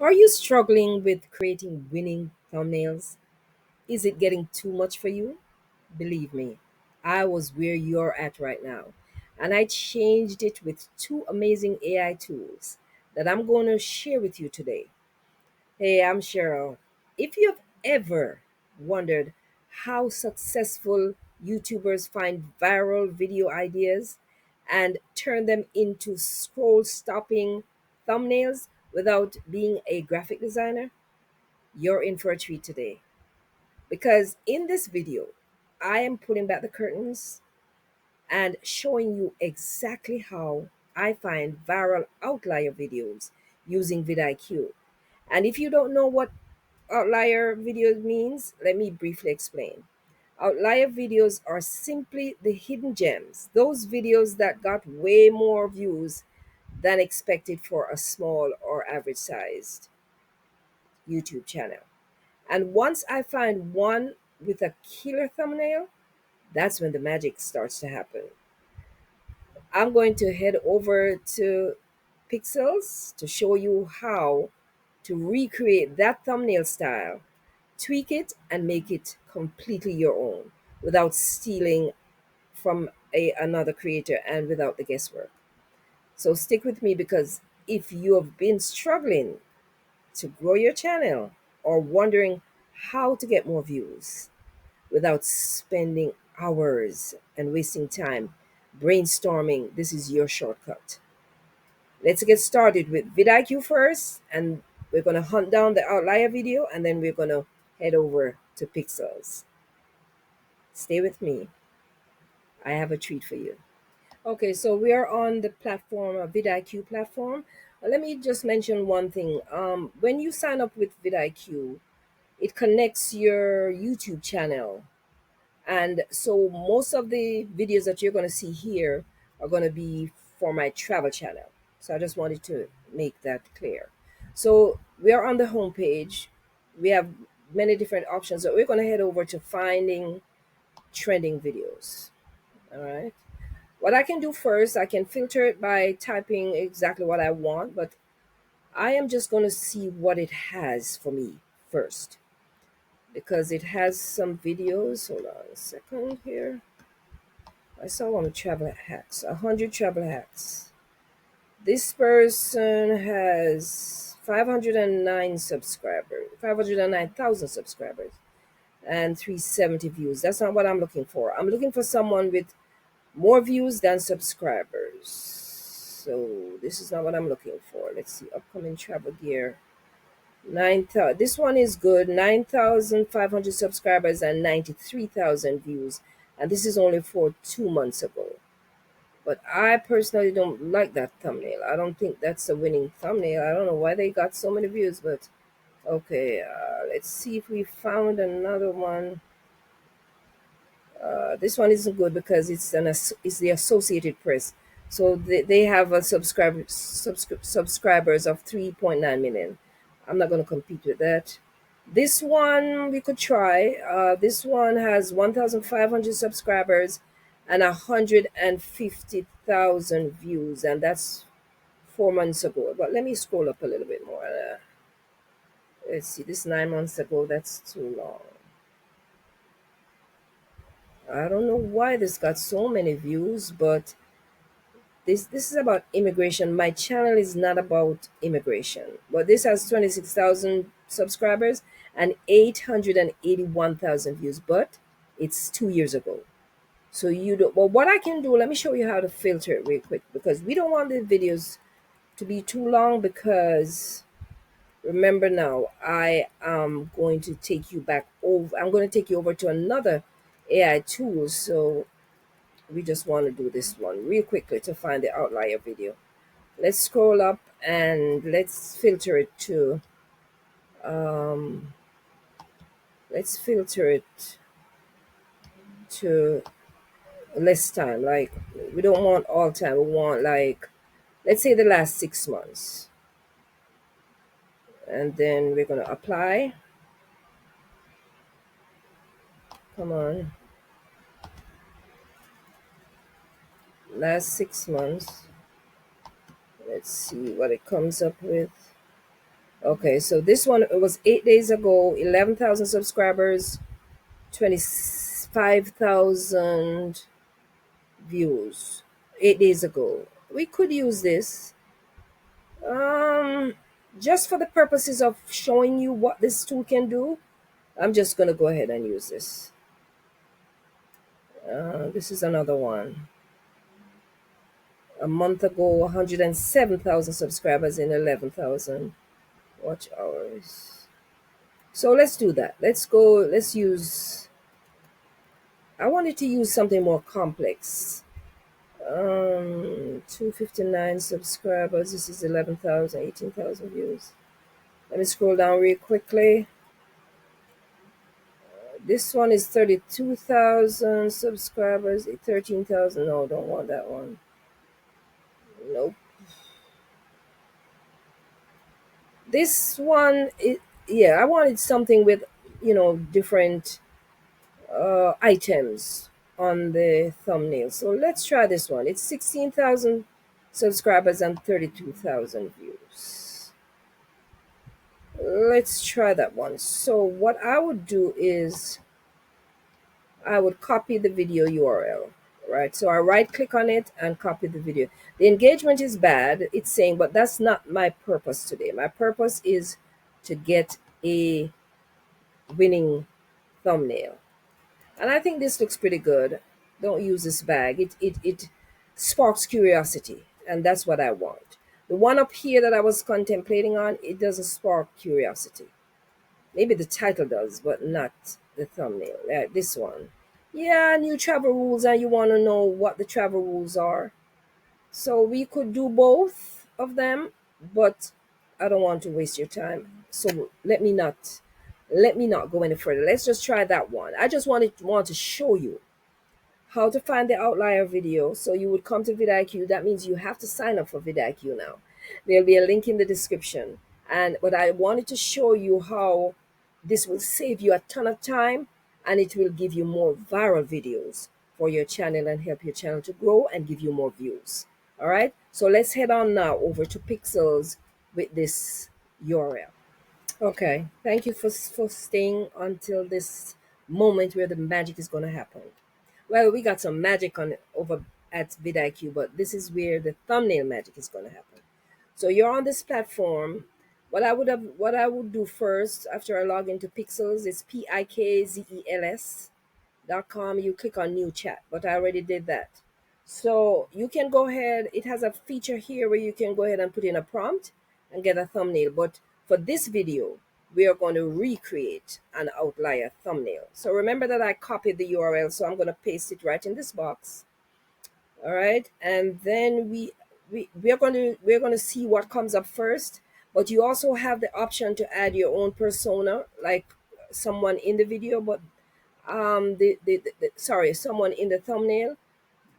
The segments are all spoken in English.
Are you struggling with creating winning thumbnails? Is it getting too much for you? Believe me, I was where you're at right now. And I changed it with two amazing AI tools that I'm going to share with you today. Hey, I'm Cheryl. If you've ever wondered how successful YouTubers find viral video ideas and turn them into scroll stopping thumbnails without being a graphic designer, you're in for a treat today. Because in this video, I am pulling back the curtains and showing you exactly how I find viral outlier videos using VidIQ. And if you don't know what outlier videos means, let me briefly explain. Outlier videos are simply the hidden gems, those videos that got way more views than expected for a small or average sized YouTube channel. And once I find one with a killer thumbnail, that's when the magic starts to happen. I'm going to head over to Pixels to show you how to recreate that thumbnail style, tweak it, and make it completely your own without stealing from another creator and without the guesswork. So stick with me because if you have been struggling to grow your channel or wondering how to get more views without spending hours and wasting time brainstorming, this is your shortcut. Let's get started with vidIQ first, and we're going to hunt down the outlier video, and then we're going to head over to Pixels. Stay with me. I have a treat for you. Okay, so we are on the platform, vidIQ platform. Let me just mention one thing. When you sign up with vidIQ, it connects your YouTube channel. And so most of the videos that you're going to see here are going to be for my travel channel. So I just wanted to make that clear. So we are on the home page. We have many different options. So we're going to head over to finding trending videos. All right. What I can do first, I can filter it by typing exactly what I want, but I am just going to see what it has for me first because it has some videos. Hold on a second here. I saw one with travel hacks, 100 travel hacks. This person has 509 subscribers, 509,000 subscribers, and 370 views. That's not what I'm looking for. I'm looking for someone with more views than subscribers. So this is not what I'm looking for. Let's see, upcoming travel gear. 9,000. This one is good. 9,500 subscribers and 93,000 views. And this is only for 2 months ago. But I personally don't like that thumbnail. I don't think that's a winning thumbnail. I don't know why they got so many views, but okay. Let's see if we found another one. This one isn't good because it's the Associated Press, so they have a subscribers of 3.9 million. I'm not going to compete with that. This one we could try. This one has 1,500 subscribers and 150,000 views, and that's 4 months ago. But let me scroll up a little bit more. Let's see, this 9 months ago. That's too long. I don't know why this got so many views, but this is about immigration. My channel is not about immigration, but this has 26,000 subscribers and 881,000 views, but it's 2 years ago. So you don't. Well, what I can do, let me show you how to filter it real quick because we don't want the videos to be too long. Because remember now, I am going to take you back over. I'm going to take you over to another AI tool. So we just want to do this one real quickly to find the outlier video. Let's scroll up and let's filter it to um, let's filter it to less time. Like, we don't want all time. We want, like, let's say the last 6 months, and then we're gonna apply. Come on, last 6 months. Let's see what it comes up with. Okay, so this one, it was 8 days ago, 11,000 subscribers, 25,000 views. 8 days ago. We could use this. Um, just for the purposes of showing you what this tool can do, I'm just gonna go ahead and use this. This is another one. A month ago, 107,000 subscribers and 11,000 watch hours. So let's do that. Let's go. Let's use. I wanted to use something more complex. 259 subscribers. This is 11,000, 18,000 views. Let me scroll down real quickly. This one is 32,000 subscribers, 13,000. No, don't want that one. Nope. This one, yeah, I wanted something with, different items on the thumbnail. So let's try this one. It's 16,000 subscribers and 32,000 views. Let's try that one. So what I would do is I would copy the video URL, right? So I right click on it and copy the video. The engagement is bad, it's saying, but that's not my purpose today. My purpose is to get a winning thumbnail. And I think this looks pretty good. Don't use this bag. It sparks curiosity, and that's what I want. The one up here that I was contemplating on, it doesn't spark curiosity. Maybe the title does, but not the thumbnail. This one. Yeah, new travel rules, and you want to know what the travel rules are. So we could do both of them, but I don't want to waste your time. So let me not go any further. Let's just try that one. I just want to show you how to find the outlier video. So you would come to VIDIQ. That means you have to sign up for VIDIQ now. There'll be a link in the description. And but I wanted to show you how this will save you a ton of time, and it will give you more viral videos for your channel and help your channel to grow and give you more views. All right. So let's head on now over to Pikzels with this URL. Okay. Thank you for staying until this moment where the magic is going to happen. Well, we got some magic on over at vidIQ, but this is where the thumbnail magic is going to happen. So you're on this platform. What I would do first after I log into Pixels is pikzels.com. You click on new chat, but I already did that. So you can go ahead. It has a feature here where you can go ahead and put in a prompt and get a thumbnail. But for this video, we are going to recreate an outlier thumbnail. So remember that I copied the URL, so I'm going to paste it right in this box. All right, and then we're going to see what comes up first. But you also have the option to add your own persona, like someone in the video, but sorry, someone in the thumbnail.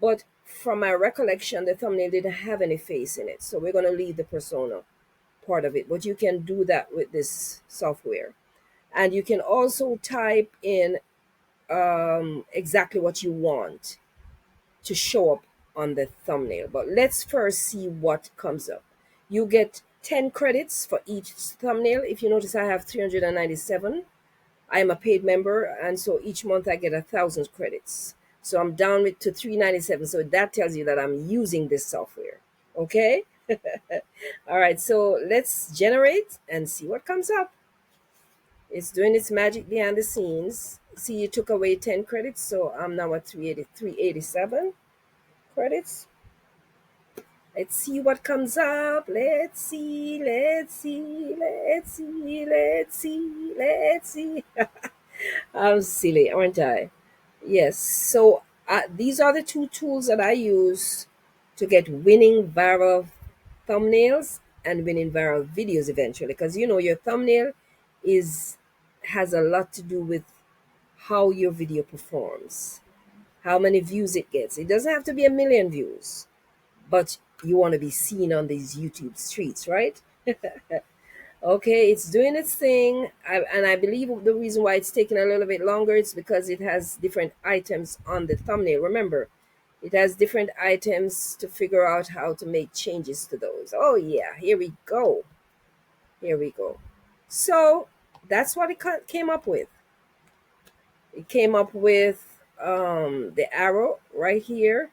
But from my recollection, the thumbnail didn't have any face in it, so we're going to leave the persona part of it. But you can do that with this software, and you can also type in exactly what you want to show up on the thumbnail. But let's first see what comes up. You get 10 credits for each thumbnail. If you notice, I have 397. I am a paid member, and so each month I get 1,000 credits. So I'm down to 397. So that tells you that I'm using this software. Okay. All right. So let's generate and see what comes up. It's doing its magic behind the scenes. See, you took away 10 credits, so I'm now at 387 credits. Let's see what comes up. Let's see, let's see, let's see, let's see, let's see. I'm silly, aren't I? Yes. So these are the two tools that I use to get winning viral thumbnails and winning viral videos eventually. Because your thumbnail is has a lot to do with how your video performs, how many views it gets. It doesn't have to be a million views, but you want to be seen on these YouTube streets, right? Okay, it's doing its thing. And I believe the reason why it's taking a little bit longer is because it has different items on the thumbnail. Remember, it has different items to figure out how to make changes to those. Oh, yeah, here we go. Here we go. So that's what it came up with. It came up with the arrow right here.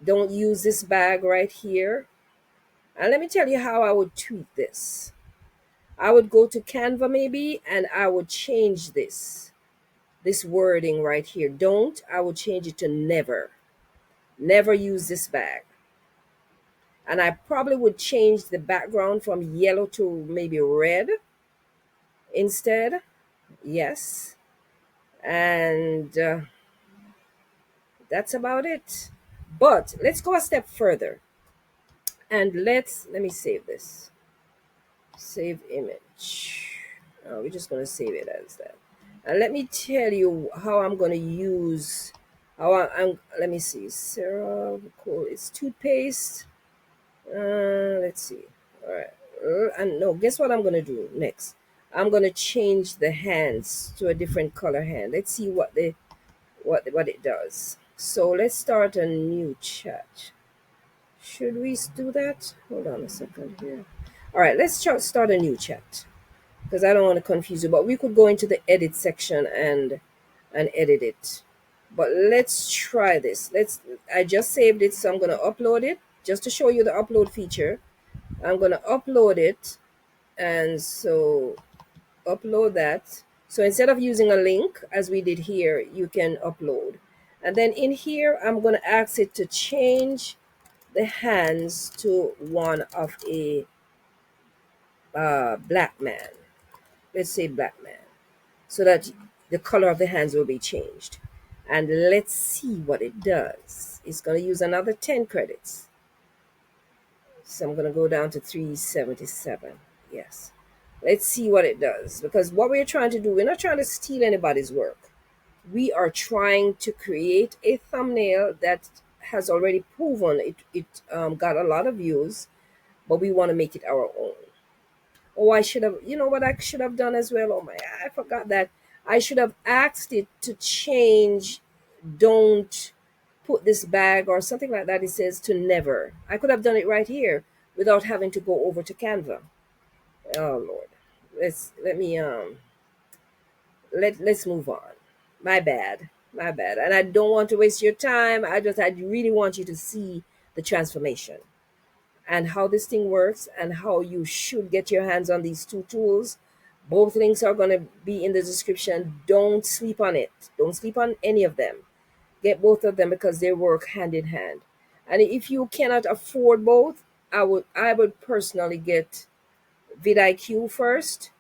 Don't use this bag right here. And let me tell you how I would tweak this. I would go to Canva maybe and I would change this wording right here. Don't, I would change it to never. Never use this bag. And I probably would change the background from yellow to maybe red instead. Yes. And that's about it. But let's go a step further and let me save this. Save image. We're just going to save it as that. And let me tell you how I'm going to use how I'm let me see. Sarah, cool. It's toothpaste. Let's see. All right. And no, guess what I'm going to do next? I'm going to change the hands to a different color hand. Let's see what it does. So let's start a new chat. Should we do that? Hold on a second here. All right, let's start a new chat because I don't want to confuse you. But we could go into the edit section and edit it. But let's try this. I just saved it, so I'm going to upload it just to show you the upload feature. I'm going to upload it, and so upload that. So instead of using a link as we did here, you can upload. And then in here, I'm going to ask it to change the hands to one of a black man. Let's say black man, so that the color of the hands will be changed. And let's see what it does. It's going to use another 10 credits. So I'm going to go down to 377. Yes. Let's see what it does. Because what we're trying to do, we're not trying to steal anybody's work. We are trying to create a thumbnail that has already proven it got a lot of views, but we want to make it our own. Oh, I should have, you know what I should have done as well? Oh my, I forgot that. I should have asked it to change, don't put this bag or something like that. It says to never. I could have done it right here without having to go over to Canva. Oh Lord. Let's move on. My bad. My bad. And I don't want to waste your time. I really want you to see the transformation and how this thing works and how you should get your hands on these two tools. Both links are going to be in the description. Don't sleep on it. Don't sleep on any of them. Get both of them because they work hand in hand. And if you cannot afford both, I would personally get VIDIQ first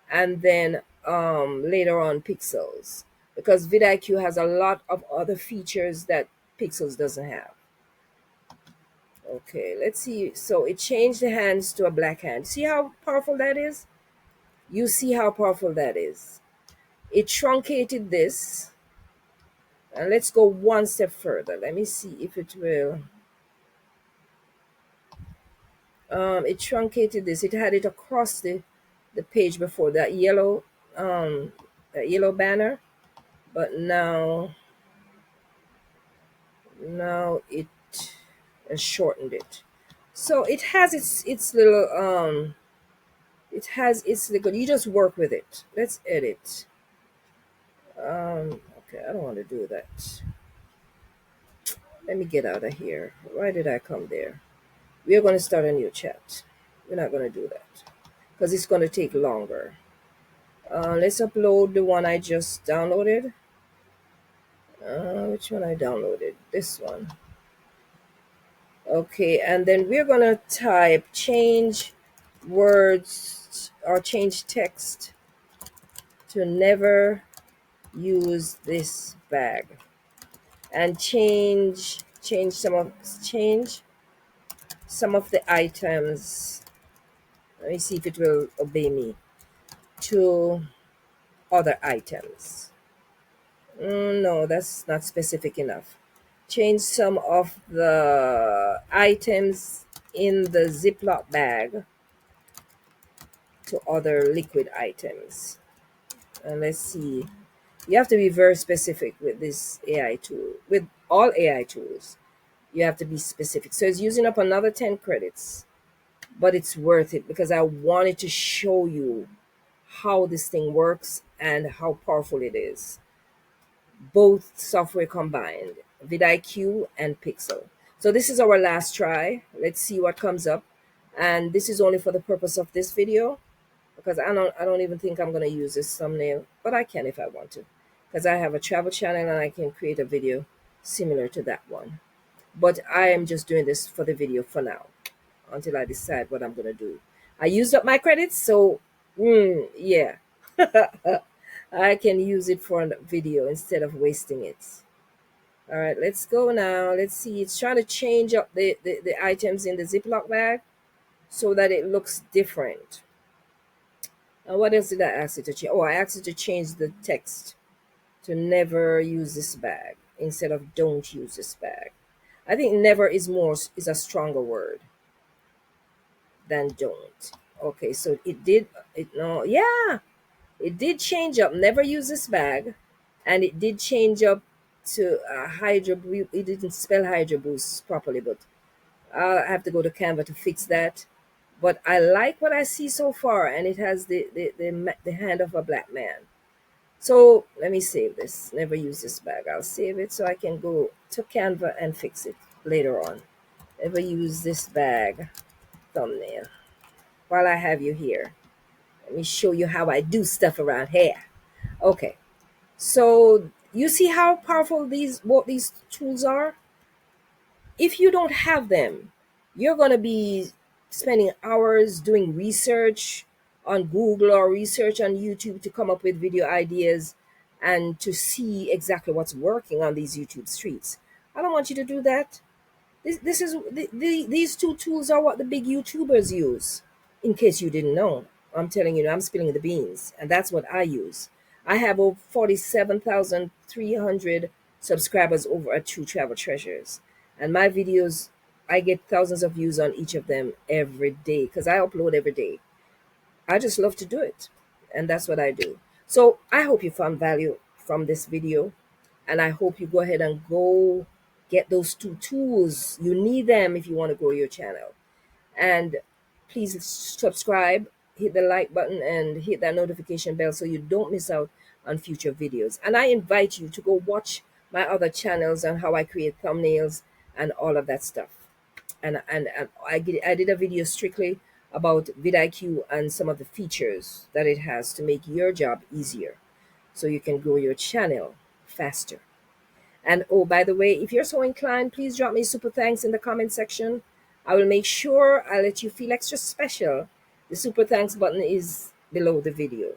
and then later on Pikzels, because VIDIQ has a lot of other features that Pikzels doesn't have. Okay, let's see. So it changed the hands to a black hand. See how powerful that is? You see how powerful that is. It truncated this. And let's go one step further. Let me see if it will. It truncated this. It had it across the page before, that yellow banner. But now it has shortened it. So it has its little it has its little, you just work with it. Let's edit. Okay, I don't want to do that. Let me get out of here. Why did I come there? We are going to start a new chat. We're not going to do that because it's going to take longer. Let's upload the one I just downloaded. Which one I downloaded? This one. Okay, and then we're going to type change words or change text to never use this bag, and change some of the items. Let me see if it will obey me, to other items. No, that's not specific enough. Change some of the items in the Ziploc bag to other liquid items. And let's see. You have to be very specific with this AI tool. With all AI tools, you have to be specific. So it's using up another 10 credits. but it's worth it because I wanted to show you how this thing works and how powerful it is. Both software combined, VIDIQ and Pixel. So this is our last try. Let's see what comes up. And this is only for the purpose of this video because I don't even think I'm going to use this thumbnail, but I can if I want to, because I have a travel channel and I can create a video similar to that one. But I am just doing this for the video for now until I decide what I'm going to do. I used up my credits, so yeah. I can use it for a video instead of wasting it. All right, let's go now. Let's see. It's trying to change up the items in the Ziploc bag so that it looks different. And what else did I ask it to change? Oh, I asked it to change the text to never use this bag instead of don't use this bag. I think never is a stronger word than don't. Okay, so it did change up. Never use this bag, and it did change up to Hydro. It didn't spell Hydro Boost properly, but I'll have to go to Canva to fix that. But I like what I see so far, and it has the hand of a black man. So let me save this. Never use this bag. I'll save it so I can go to Canva and fix it later on. Never use this bag thumbnail. While I have you here, let me show you how I do stuff around here. Okay, so you see how powerful what these tools are? If you don't have them, you're going to be spending hours doing research on Google or research on YouTube to come up with video ideas and to see exactly what's working on these YouTube streets. I don't want you to do that. These two tools are what the big YouTubers use. In case you didn't know, I'm telling you, I'm spilling the beans, and that's what I use. I have over 47,300 subscribers over at True Travel Treasures, and my videos, I get thousands of views on each of them every day because I upload every day. I just love to do it, and that's what I do. So I hope you found value from this video, and I hope you go ahead and go get those two tools. You need them if you want to grow your channel. And please subscribe, hit the like button, and hit that notification bell so you don't miss out on future videos. And I invite you to go watch my other channels on how I create thumbnails and all of that stuff. And I did a video strictly about VidIQ and some of the features that it has to make your job easier so you can grow your channel faster. And oh, by the way, if you're so inclined, please drop me super thanks in the comment section. I will make sure I let you feel extra special. The super thanks button is below the video.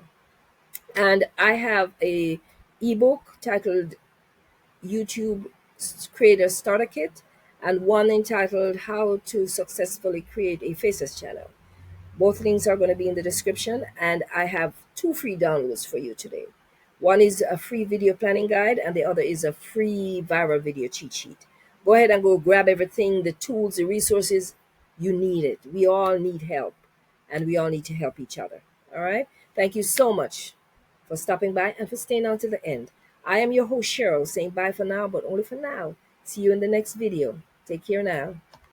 And I have a ebook titled YouTube Creator Starter Kit and one entitled How to Successfully Create a Faceless Channel. Both links are going to be in the description, and I have two free downloads for you today. One is a free video planning guide, and the other is a free viral video cheat sheet. Go ahead and go grab everything, the tools, the resources. You need it. We all need help, and we all need to help each other. All right? Thank you so much for stopping by and for staying on to the end. I am your host, Cheryl, saying bye for now, but only for now. See you in the next video. Take care now.